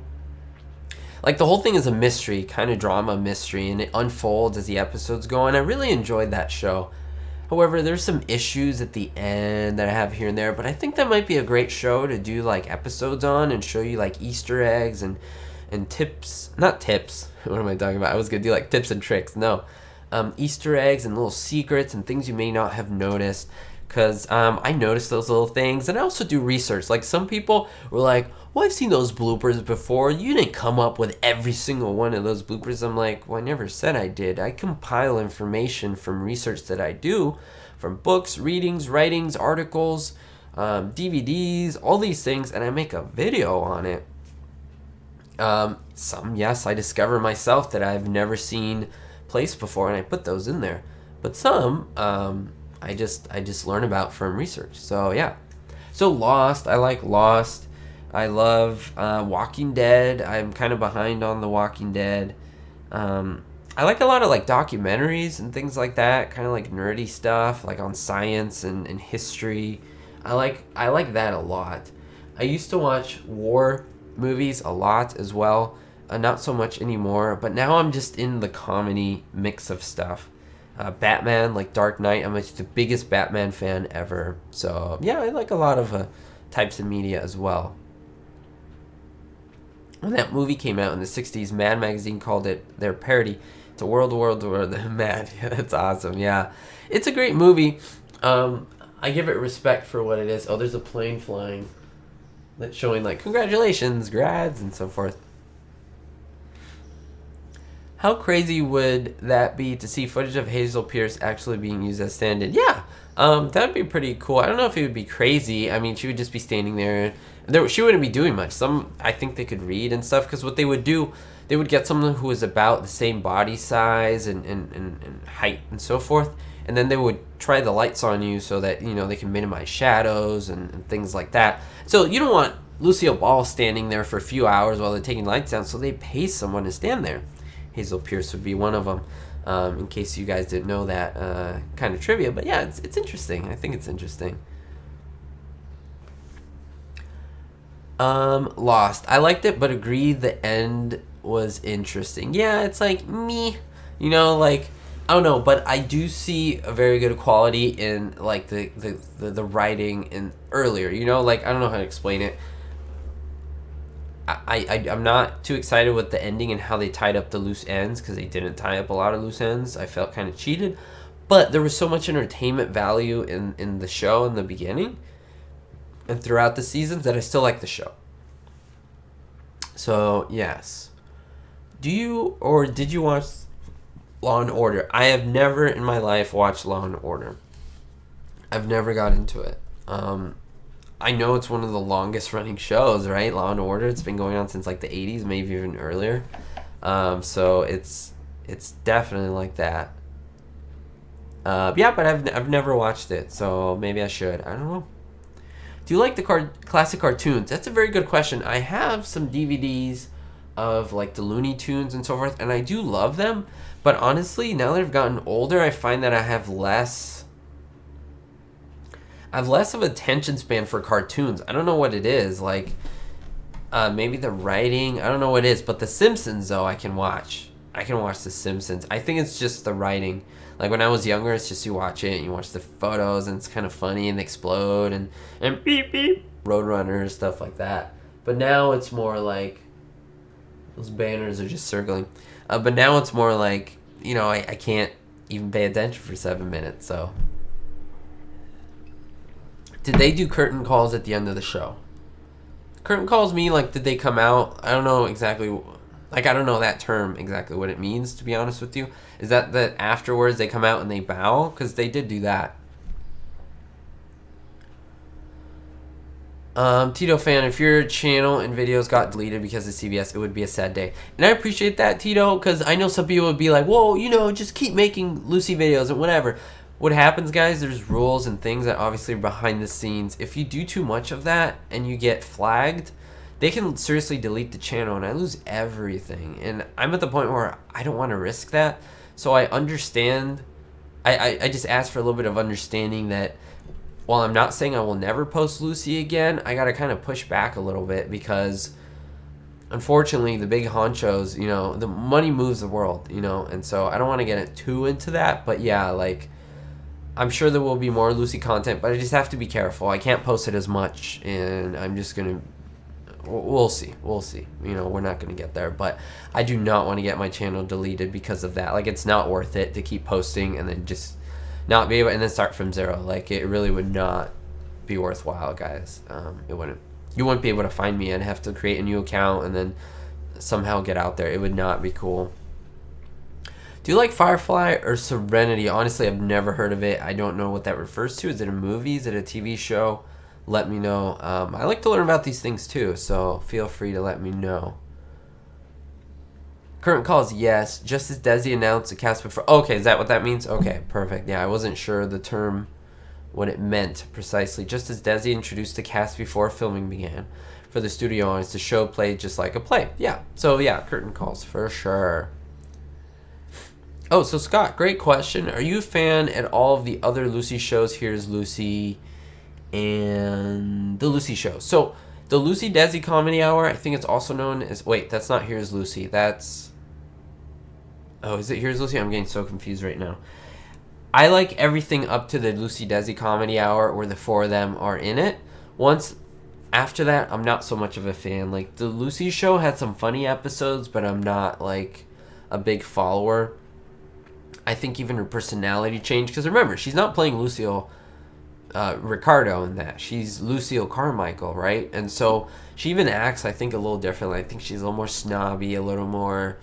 Like, the whole thing is a mystery, kind of drama mystery, and it unfolds as the episodes go on. I really enjoyed that show. However, there's some issues at the end that I have here and there, but I think that might be a great show to do like episodes on and show you like Easter eggs and and tips, not tips, what am I talking about? I was going to do like tips and tricks. No. Easter eggs and little secrets and things you may not have noticed, because I noticed those little things. And I also do research. Like, some people were like, well, I've seen those bloopers before. You didn't come up with every single one of those bloopers. I'm like, well, I never said I did. I compile information from research that I do, from books, readings, writings, articles, DVDs, all these things, and I make a video on it. Some, yes, I discover myself that I've never seen placed before, and I put those in there. But some, I just learn about from research. So yeah. So Lost, I like Lost. I love Walking Dead. I'm kind of behind on The Walking Dead. I like a lot of like documentaries and things like that, kind of like nerdy stuff, like on science and history. I like that a lot. I used to watch war movies a lot as well. Not so much anymore, but now I'm just in the comedy mix of stuff. Batman, like Dark Knight, I'm the biggest Batman fan ever. So yeah, I like a lot of types of media as well. When that movie came out in the 60s, Mad Magazine called it their parody to World Mad. Yeah, that's awesome. Yeah, it's a great movie. I give it respect for what it is. Oh, there's a plane flying that's showing like congratulations, grads, and so forth. How crazy would that be to see footage of Hazel Pierce actually being used as stand-in? Yeah, that'd be pretty cool. I don't know if it would be crazy. I mean, she would just be standing there. She wouldn't be doing much. I think they could read and stuff, because what they would do, they would get someone who was about the same body size and height and so forth, and then they would try the lights on you so that, you know, they can minimize shadows and things like that. So you don't want Lucille Ball standing there for a few hours while they're taking lights down, so they pay someone to stand there. Hazel Pierce would be one of them, in case you guys didn't know that kind of trivia. But yeah, it's interesting. I think it's interesting. Lost. I liked it, but agreed the end was interesting. Yeah, it's like me, you know, like, I don't know, but I do see a very good quality in like the writing in earlier, you know, like, I don't know how to explain it. I'm not too excited with the ending and how they tied up the loose ends, because they didn't tie up a lot of loose ends. I felt kind of cheated, but there was so much entertainment value in the show in the beginning and throughout the seasons that I still like the show. So yes. Did you watch Law and Order? I have never in my life watched Law and Order. I've never got into it. I know it's one of the longest running shows, right? Law and Order. It's been going on since like the 80s, maybe even earlier. So it's definitely like that. Yeah, but I've never watched it, so maybe I should. I don't know. Do you like the classic cartoons? That's a very good question. I have some DVDs of like the Looney Tunes and so forth, and I do love them. But honestly, now that I've gotten older, I find that I have less of attention span for cartoons. I don't know what it is. Like, maybe the writing. I don't know what it is. But The Simpsons, though, I can watch. I can watch The Simpsons. I think it's just the writing. Like, when I was younger, it's just you watch it, and you watch the photos, and it's kind of funny, and they explode, and beep, beep, Roadrunner, stuff like that. But now it's more like, those banners are just circling. But now it's more like, you know, I can't even pay attention for 7 minutes, so. Did they do curtain calls at the end of the show? Curtain calls mean, like, did they come out? I don't know exactly, like, I don't know that term exactly what it means, to be honest with you. Is that afterwards they come out and they bow? Because they did do that. Tito fan, if your channel and videos got deleted because of CBS, it would be a sad day. And I appreciate that, Tito, because I know some people would be like, whoa, you know, just keep making Lucy videos and whatever. What happens, guys, there's rules and things that obviously are behind the scenes. If you do too much of that and you get flagged, they can seriously delete the channel and I lose everything. And I'm at the point where I don't want to risk that. So I understand. I just ask for a little bit of understanding that while I'm not saying I will never post Lucy again, I got to kind of push back a little bit because unfortunately the big honchos, you know, the money moves the world, you know, and so I don't want to get too into that. But yeah, like, I'm sure there will be more Lucy content, but I just have to be careful. I can't post it as much, and I'm just going to we'll see. We'll see. You know, we're not going to get there, but I do not want to get my channel deleted because of that. Like, it's not worth it to keep posting and then just not be able, and then start from zero. Like, it really would not be worthwhile, guys. It wouldn't. You wouldn't be able to find me. I'd have to create a new account and then somehow get out there. It would not be cool. Do you like Firefly or Serenity? Honestly, I've never heard of it. I don't know what that refers to. Is it a movie? Is it a TV show? Let me know. I like to learn about these things too, so feel free to let me know. Current calls, yes. Just as Desi announced the cast before. Okay, is that what that means? Okay, perfect. Yeah, I wasn't sure the term, what it meant precisely. Just as Desi introduced the cast before filming began for the studio audience, the show played just like a play. Yeah, so yeah, curtain calls for sure. Oh, so Scott, great question. Are you a fan at all of the other Lucy shows? Here's Lucy and the Lucy Show. So the Lucy Desi Comedy Hour, I think it's also known as, wait, that's not Here's Lucy. That's, oh, is it Here's Lucy? I'm getting so confused right now. I like everything up to the Lucy Desi Comedy Hour where the four of them are in it. Once after that, I'm not so much of a fan. Like, the Lucy Show had some funny episodes, but I'm not like a big follower. I think even her personality changed, because remember, she's not playing Lucille Ricardo in that. She's Lucille Carmichael, right? And so she even acts, I think, a little differently. I think she's a little more snobby, a little more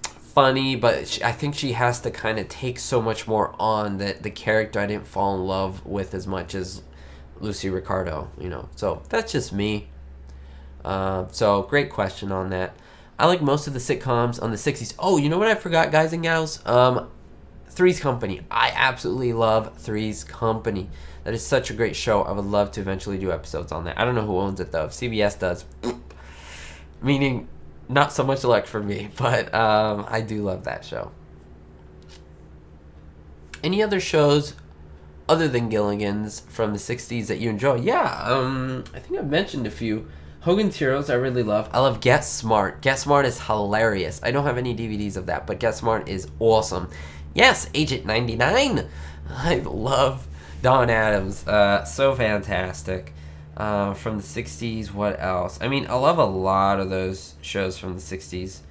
funny, but I think she has to kind of take so much more on that the character I didn't fall in love with as much as Lucy Ricardo, you know. So that's just me. So great question on that. I like most of the sitcoms on the 60s. Oh, you know what I forgot, guys and gals? Three's Company. I absolutely love Three's Company. That is such a great show. I would love to eventually do episodes on that. I don't know who owns it, though. If CBS does, meaning not so much luck for me, but I do love that show. Any other shows other than Gilligan's from the 60s that you enjoy? Yeah, I think I've mentioned a few. Hogan's Heroes I really love. I love Get Smart. Get Smart is hilarious. I don't have any DVDs of that, but Get Smart is awesome. Yes, Agent 99. I love Don Adams. So fantastic. From the 60s, what else? I mean, I love a lot of those shows from the 60s.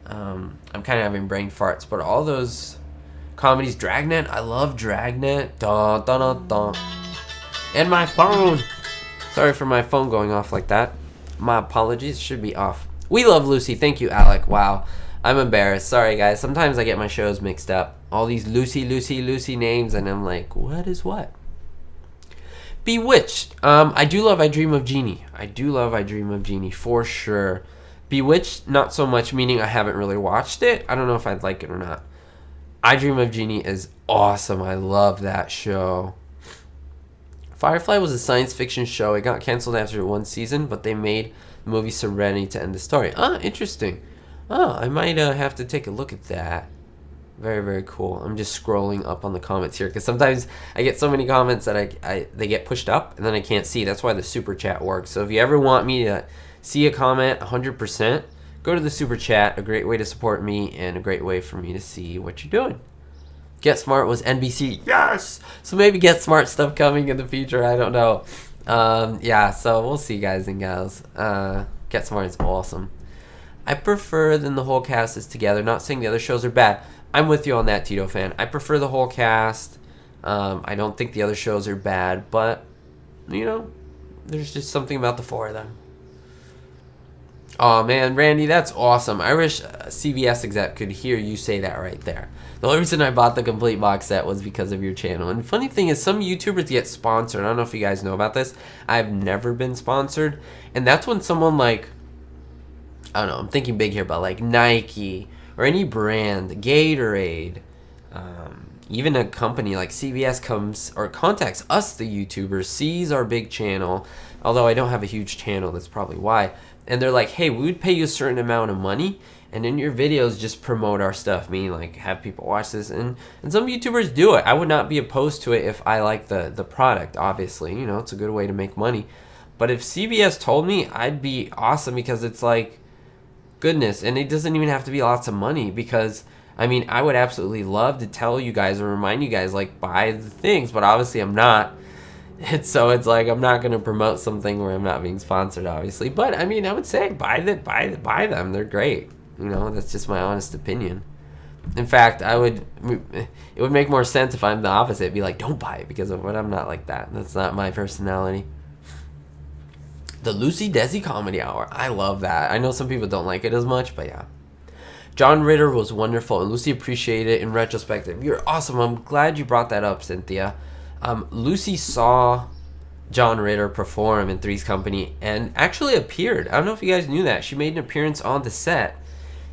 I'm kind of having brain farts, but all those comedies. Dragnet, I love Dragnet. Dun, dun, dun, dun. And my phone. Sorry for my phone going off like that. My apologies. It should be off. We love Lucy. Thank you, Alec. Wow. I'm embarrassed. Sorry, guys. Sometimes I get my shows mixed up. All these Lucy names, and I'm like, what is what? Bewitched. I do love I Dream of Jeannie. I do love I Dream of Jeannie, for sure. Bewitched, not so much, meaning I haven't really watched it. I don't know if I'd like it or not. I Dream of Jeannie is awesome. I love that show. Firefly was a science fiction show. It got canceled after one season, but they made the movie Serenity to end the story. Ah, interesting. Oh, I might have to take a look at that. Very, very cool. I'm just scrolling up on the comments here because sometimes I get so many comments that they get pushed up and then I can't see. That's why the super chat works. So if you ever want me to see a comment 100%, go to the super chat. A great way to support me and a great way for me to see what you're doing. Get Smart was NBC. Yes! So maybe Get Smart stuff coming in the future. I don't know. Yeah, so we'll see, guys and gals. Get Smart is awesome. I prefer than the whole cast is together. Not saying the other shows are bad. I'm with you on that, Tito fan. I prefer the whole cast. I don't think the other shows are bad, but, you know, there's just something about the four of them. Oh man, Randy, that's awesome. I wish a CBS exec could hear you say that right there. The only reason I bought the complete box set was because of your channel. And the funny thing is, some YouTubers get sponsored. I don't know if you guys know about this. I've never been sponsored. And that's when someone like, I don't know, I'm thinking big here, but like Nike or any brand, Gatorade, even a company like CBS comes or contacts us, the YouTubers, sees our big channel. Although I don't have a huge channel, that's probably why. And they're like, hey, we would pay you a certain amount of money, and in your videos just promote our stuff, meaning like have people watch this. And some YouTubers do it. I would not be opposed to it if I like the product, obviously. You know, it's a good way to make money. But if CBS told me, I'd be awesome, because it's like, goodness, and it doesn't even have to be lots of money, because, I mean, I would absolutely love to tell you guys or remind you guys, like, buy the things, but obviously I'm not. It's like I'm not gonna promote something where I'm not being sponsored, obviously. But I mean, I would say buy them. They're great. You know, that's just my honest opinion. In fact, it would make more sense if I'm the opposite. Be like, don't buy it because of what I'm not like that. That's not my personality. The Lucy Desi Comedy Hour. I love that. I know some people don't like it as much, but yeah. John Ritter was wonderful, and Lucy appreciated it in retrospective. You're awesome. I'm glad you brought that up, Cynthia. Lucy saw John Ritter perform in Three's Company and actually appeared. I don't know if you guys knew that. She made an appearance on the set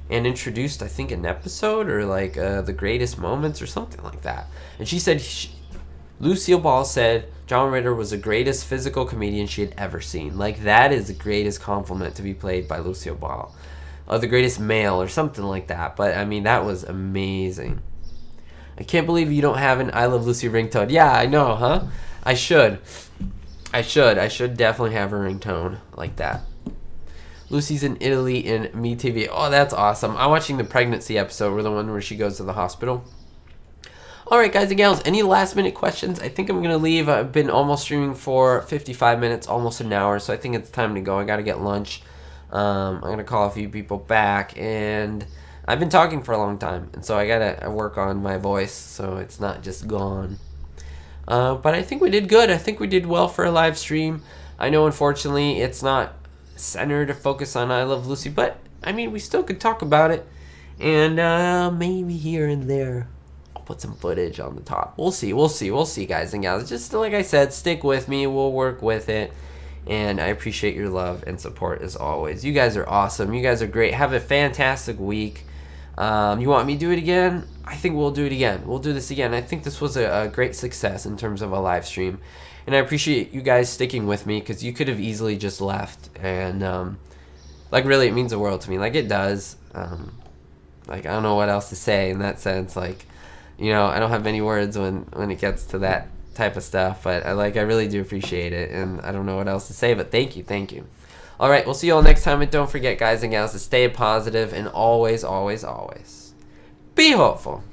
and introduced, I think, an episode or like the greatest moments or something like that. And she said, Lucille Ball said John Ritter was the greatest physical comedian she had ever seen. Like, that is the greatest compliment to be played by Lucille Ball. Or the greatest male or something like that. But, I mean, that was amazing. I can't believe you don't have an I Love Lucy ringtone. Yeah, I know, huh? I should definitely have a ringtone like that. Lucy's in Italy in Me TV. Oh, that's awesome. I'm watching the pregnancy episode, or the one where she goes to the hospital. Alright, guys and gals, any last minute questions? I think I'm going to leave. I've been almost streaming for 55 minutes, almost an hour, so I think it's time to go. I got to get lunch. I'm going to call a few people back, and I've been talking for a long time, and so I got to work on my voice so it's not just gone. But I think we did good. I think we did well for a live stream. I know, unfortunately, it's not centered to focus on I Love Lucy, but, I mean, we still could talk about it, and maybe here and there I'll put some footage on the top. We'll see, guys and gals. Just like I said, stick with me. We'll work with it. And I appreciate your love and support as always. You guys are awesome. You guys are great. Have a fantastic week. You want me to do it again? I think we'll do it again. We'll do this again. I think this was a great success in terms of a live stream. And I appreciate you guys sticking with me because you could have easily just left. And, like, really, it means the world to me. Like, it does. Like, I don't know what else to say in that sense. Like, you know, I don't have many words when it gets to that type of stuff, but I really do appreciate it, and I don't know what else to say, but thank you. All right, we'll see you all next time, and don't forget, guys and gals, to stay positive and always be hopeful.